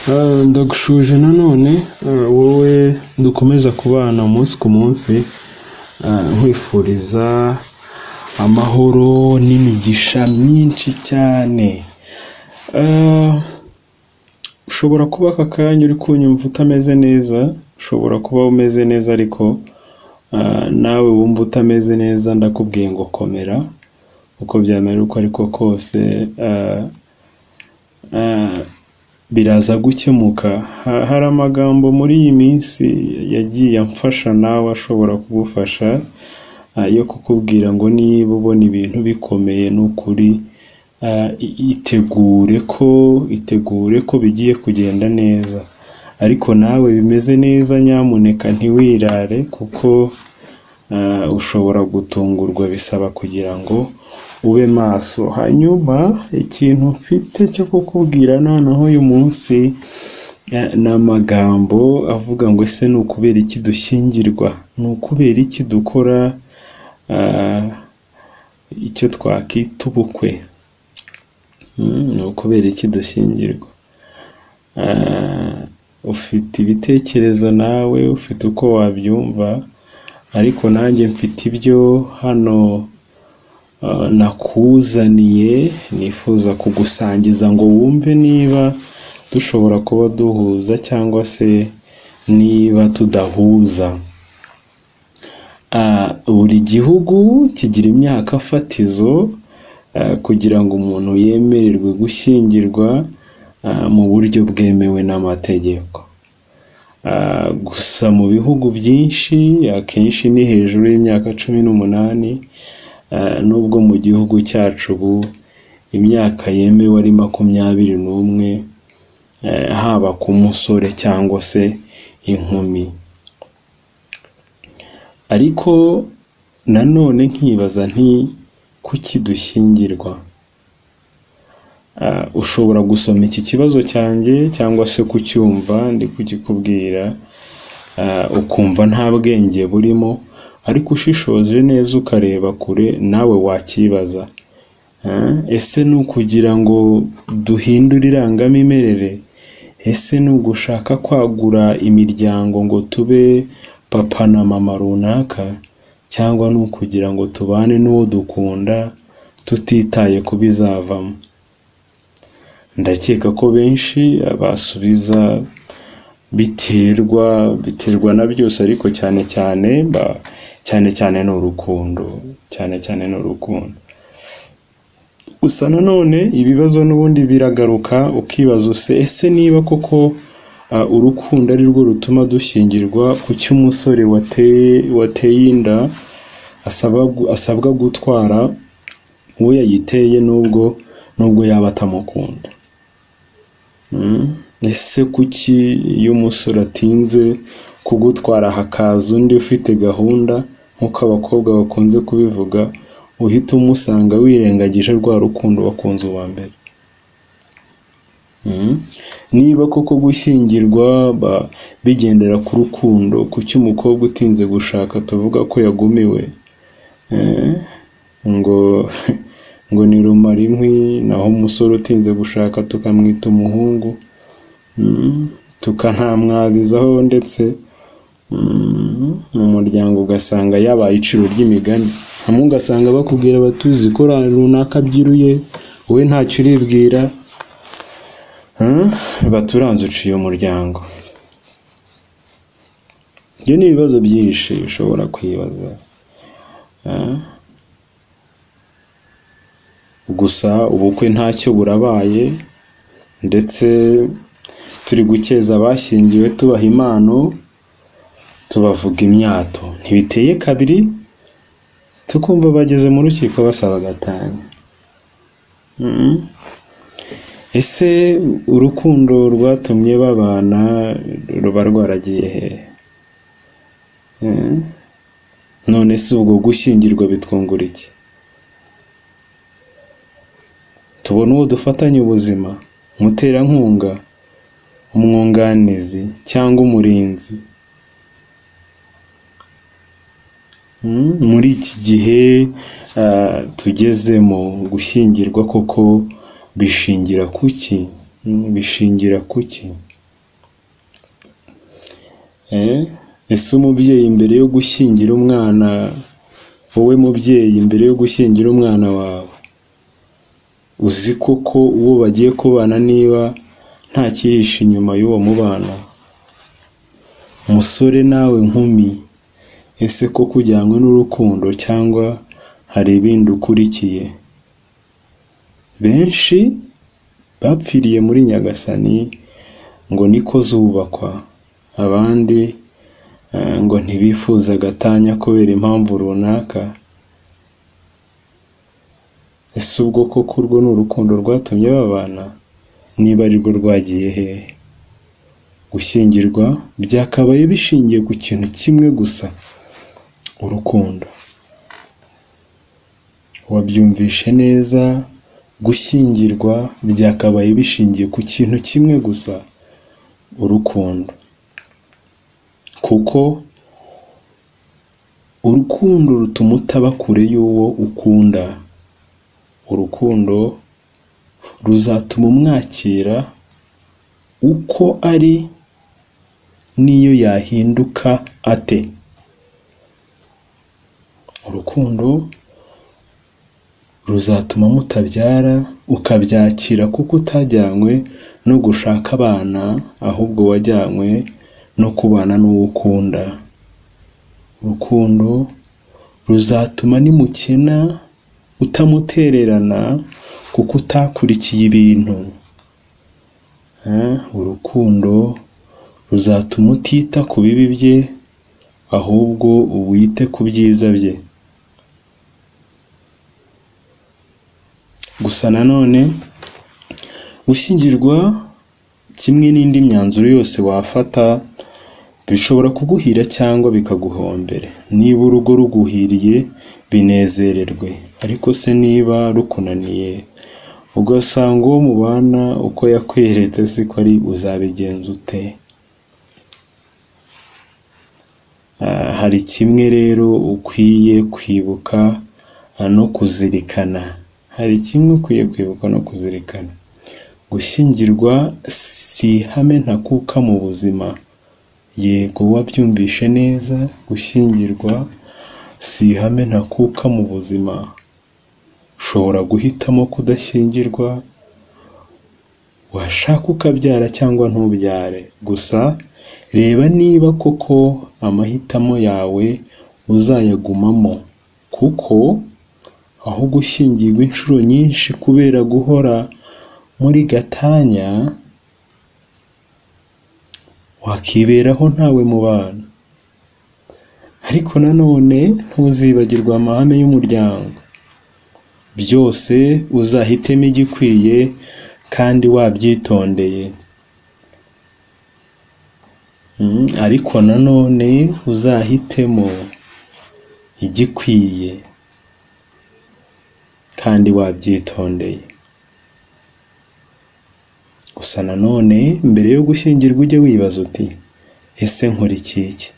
Ndagushuje nanone wowe dukomeza kubana umunsi ku munsi, nkwifuriza amahoro n'imigisha myinshi cyane. Ushobora kuba aka kanya uri kunyumva utameze neza, ushobora kuba umeze neza ariko nawe wumva utameze neza, ndakubwiye ngo komera uko byamera uko ariko kose biraza gukemuka. Hari amagambo muri iyi minsi yagiye amfasha nawe ashobora kugufasha, yo kukubwira ngo niba ubona ibintu bikomeye n'ukuri, itegure ko bigiye kugenda neza, ariko nawe bimeze neza nyamuneka ntiwirare kuko ushobora gutungurwa. Bisaba kugira ngo ube maso. Hanyuma ikintu mfite cyo kukubwira noneho uyu munsi ni amagambo avuga ngo ese ni ukubera iki dushyingirwa, ni ukubera iki dukora icyo twakita ubukwe, ni ukubera iki dushyingirwa. Ufite ibitekerezo nawe, ufite uko wabyumva, ariko nanjye mfite ibyo hano nakuzaniye nifuza kugusangiza ngo wumve niba dushobora kuba duhuza cyangwa se niba tudahuza. Buri gihugu kigira imyaka fatizo kugira ngo umuntu yemererwe gushyingirwa mu buryo bwemewe n'amategeko. Gusa mu bihugu byinshi akenshi ni hejuru y'imyaka 18, nubwo mu gihugu cyacu ubu imyaka yemewe ari 21, haba ku musore cyangwa se inkumi. Ariko nanone nkibaza nti kuki dushyingirwa? Ushobora gusoma iki kibazo cyanjye cyangwa se kucyumva ndi kugikubwira ukumva nta bwenge burimo, ariko ushishoje neza ukareba kure nawe wakibaza. Ese ni ukugira ngo duhindure irangamimerere? Ese ni ugushaka kwagura imiryango ngo tube papa na mama runaka? Cyangwa ni ukugira ngo tubane n'uwo dukunda tutitaye ku bizavamo? Ndakeka ko benshi basubiza biterwa na byose, ariko cyane cyane ni urukundo, cyane ni urukundo. Gusa nanone ibibazo n'ubundi biragaruka ukibaza ese niba koko urukundo ari rwo rutuma dushyingirwa, kuki umusore wateye inda asabwa gutwara uwo yayiteye nubwo yaba atamukunda? Ese kuki iyo umusore atinze kugutwara hakaza undi ufite gahunda nk'uko abakobwa bakunze kubivuga, uhita umusanga wirengagije rwa rukundo wakunze uwa mbere? Niba koko gushyingirwa bigendera ku rukundo, kuki umukobwa utinze gushaka tuvuga ko yagumiwe? ngo ni rumara inkwi, naho umusore utinze gushaka tukamwita umuhungu, tukanamwabizaho, ndetse mu muryango ugasanga yabaye iciro ry'imigani. Hamwe ugasanga bakubwira batuzi ko runaka byiruye, wowe ntacyo uribwira, baturanze uciye umuryango. Ibyo ni ibibazo byinshi ushobora kwibaza. Gusa ubukwe ntacyo burabaye, ndetse turi gukeza abashyingiwe tubaha impano, tubavuga imyato. Ntibiteye kabiri tukumva bageze mu rukiko basaba gatanya. Ese urukundo rwatumye babana ruba rwaragiye hehe? None se ubwo gushyingirwa bitwungura iki? Tubona uwo dufatanya ubuzima, umuterankunga, umwunganizi cyangwa umurinzi. Muri iki gihe tugezemo, gushyingirwa koko bishingira kuki? ese umubyeyi mbere yo gushyingira umwana, wowe mubyeyi mbere yo gushyingira umwana wawe, uzi koko uwo bagiye kubana niba nta cyihishe inyuma y'uwo mubano? Umusore nawe nkumi, ese ko kujyanywe n'urukundo cyangwa hari ibindi ukurikiye? Benshi bapfiriye muri Nyagasani ngo niko zubakwa, abandi ngo ntibifuza agatanya kubera impamvu runaka. Ese ubwo koko urwo ni urukundo rwatumye babana? Niba ari rwo rwagiye hehe? Gushyingirwa byakabaye bishingiye ku kintu kimwe gusa, urukundo. Wabyumvishe neza, gushyingirwa byakabaye bishingiye ku kintu kimwe gusa, urukundo. Kuko urukundo rutuma utaba kure y'uwo ukunda. Urukundo ruzatuma umwakira uko ari n'iyo yahinduka ate. Urukundo ruzatuma mutabyara, ukabyakira kuko utajyanywe no gushaka abana, ahubwo wajyanywe no kubana n'uwo ukunda. Urukundo ruzatuma nimukena utamutererana kuko utakurikiye ibintu. Urukundo ruzatuma utita ku bibi bye, ahubwo wite ku byiza bye. Gusa nanone gushyingirwa kimwe n'indi myanzuro yose wafata bishobora kuguhira cyangwa bikaguhombera. Niba urugo ruguhiriye binezererwe, ariko se niba rukunaniye ugasanga uwo mubana uko yakweretse siko ari, uzabigenza ute? Hari kimwe rero ukwiye kwibuka no kuzirikana. Hari kimwe ukwiye kwibuka no kuzirikana. Gushyingirwa si ihame ntakuka mu buzima. Yego, wabyumvishe neza, gushyingirwa si ihame ntakuka mu buzima. Ushobora guhitamo kudashyingirwa, washaka ukabyara cyangwa ntubyare. Gusa reba niba koko amahitamo yawe uzayagumamo, kuko aho gushyingirwa inshuro nyinshi kubera guhora muri gatanya, wakiberaho ntawe mubana. Ariko nanone ntuzibagirwa amahame y'umuryango. Byose uzahitemo igikwiye kandi wabyitondeye. Ariko nanone uzahitemo igikwiye kandi wabyitondeye. Gusa nanone mbere yo gushyingirwa ujye wibaza uti, ese nkora iki?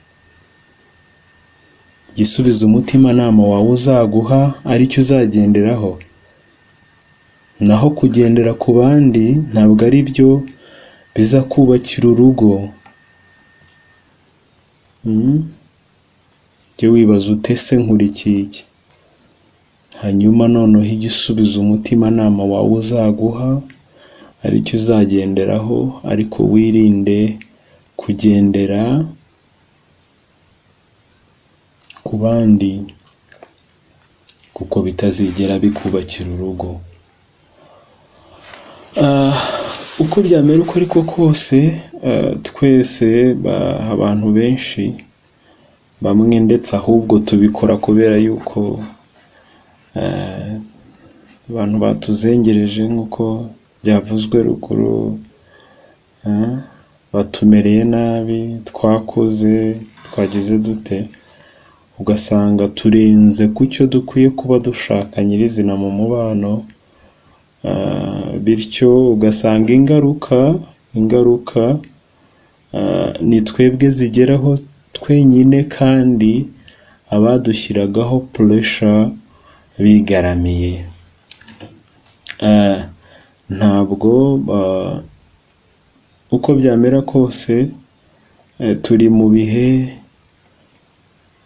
Igisubizo umutimanama wawe uzaguha aricyo uzagenderaho. Naho kugendera ku bandi ntabwo ari byo bizakubakira urugo. Jya wibaza ute, ese nkora iki? Hanyuma noneho igisubizo umutimanama wawe uzaguha aricyo uzagenderaho, ariko wirinde kugendera ku bandi kuko bitazigera bikubakira urugo. Uko byamera uko ariko kose, twese abantu benshi, bamwe ndetse ahubwo tubikora kubera yuko abantu batuzengereje nk'uko byavuzwe ruguru, batumereye nabi, twakoze, twagize dute, ugasanga turenze ku cyo dukwiye kuba dushaka nyirizina mu mubano. Bityo ugasanga ingaruka ni twebwe zigeraho twenyine, kandi abadushyiragaho pressure bigaramiye. Ntabwo uko byamera kose turi mu bihe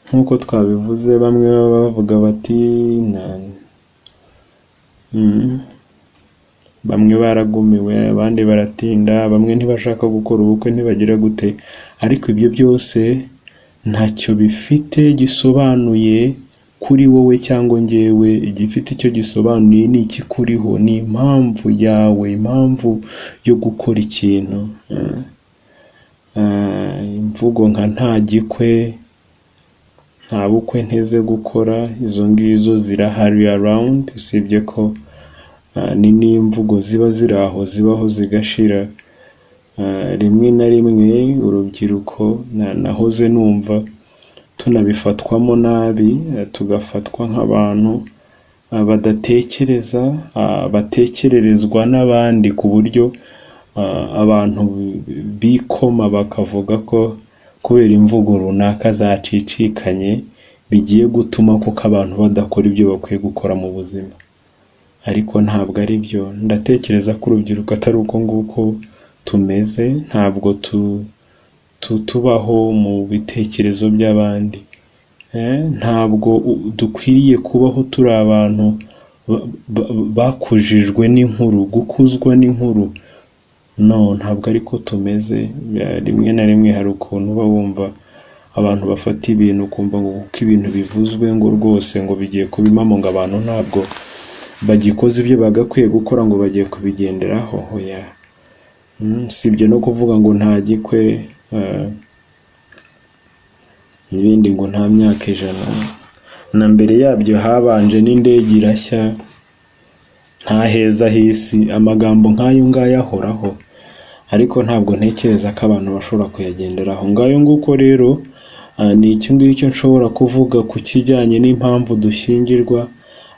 nk'uko twabivuze, bamwe baba bavuga bati bamwe baragumiwe, abandi baratinda, bamwe ntibashaka gukora ubukwe, ntibagira gute. Ariko ibyo byose ntacyo bifite gisobanuye kuri wowe cyangwa njyewe. Igifite icyo gisobanuye ni iki kuriho, ni impamvu yawe, impamvu yo gukora ikintu. Imvugo nka nta gikwe, nta bukwe nteze gukora, izo ngizo zirahari around, usibye ko ni n'imvugo ziba ziri aho, zibaho zigashira. Rimwe na rimwe urubyiruko nahoze numva tunabifatwamo nabi, tugafatwa nk'abantu badatekereza, batekererezwa n'abandi, ku buryo abantu bikoma bakavuga ko kubera imvugo runaka zacicikanye bigiye gutuma kuko abantu badakora ibyo bakwiye gukora mu buzima. Ariko ntabwo ari byo. Ndatekereza ko urubyiruko atari uko nguko tumeze, ntabwo tubaho mu bitekerezo by'abandi. Ntabwo dukwiriye kubaho turi abantu bakujijwe n'inkuru, gukuzwa n'inkuru. No, ntabwo ariko tumeze. Rimwe na rimwe hari ukuntu uba wumva abantu bafata ibintu ukumva ngo kuko ibintu bivuzwe ngo rwose ngo bigiye kubimamo, ngo abantu ntabwo bagikoze ibyo bagakwiye gukora ngo bagiye kubigenderaho. Oya, sibyo no kuvuga ngo nta gikwe n'ibindi, ngo nta myaka 100, na mbere yabyo habanje n'indege irashya, nta heza hisi. Amagambo nk'ayo ngayo ahoraho, ariko ntabwo ntekereza ko abantu bashobora kuyagenderaho. Ngayo nguko rero ni iki ngicyo nshobora kuvuga ku kijyanye n'impamvu dushyingirwa.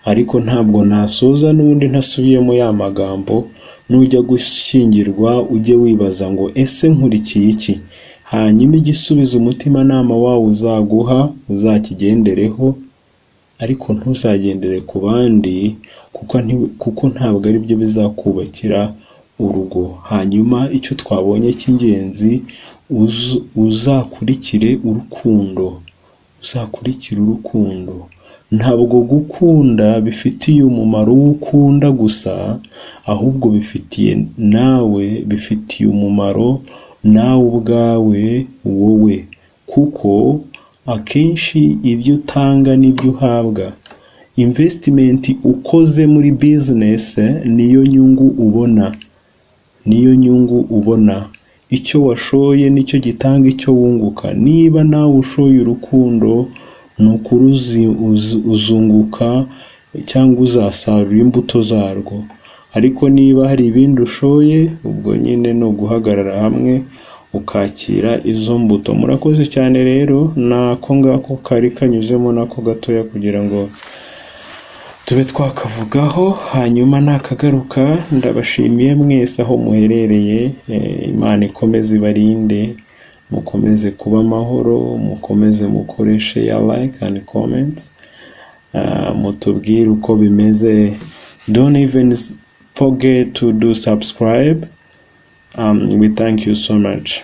Ariko ntabwo nasoza n'ubundi ntasubiyemo ya magambo. Nujya gushyingirwa ujye wibaza ngo ese nkurikiye iki, hanyuma igisubizo umutima nama wawe uzaguha uzakigendereho, ariko ntuzagendere ku bandi, kuko ntabwo ari byo bizakubakira urugo. Hanyuma icyo twabonye cy'ingenzi, uzakurikire urukundo, uzakurikire urukundo. Ntabwo gukunda bifitiye umumaro ukunda gusa, ahubwo bifitiye nawe, bifitiye umumaro nawe ubwawe wowe, kuko akenshi ibyo utanga n'ibyo uhabwa. Investment ukoze muri business niyo nyungu ubona, niyo nyungu ubona. Icyo washoye nicyo gitanga icyo wunguka. Niba nawe ushoye urukundo, nukuri uzunguka cyangwa uzasarura imbuto zarwo. Ariko niba hari ibindi ushoye, ubwo nyine no guhagarara hamwe ukakira izo mbuto. Murakoze cyane rero, nako ngako kari kanyuzemo nako gatoya kugira ngo tube twakavugaho, hanyuma nakagaruka. Ndabashimiye mwese aho muherereye. Imana ikomeze ibarinde, mukomeze kuba amahoro, mukomeze mukore share, like and comment. Mutubwire uko bimeze. Don't even forget to do subscribe. We thank you so much.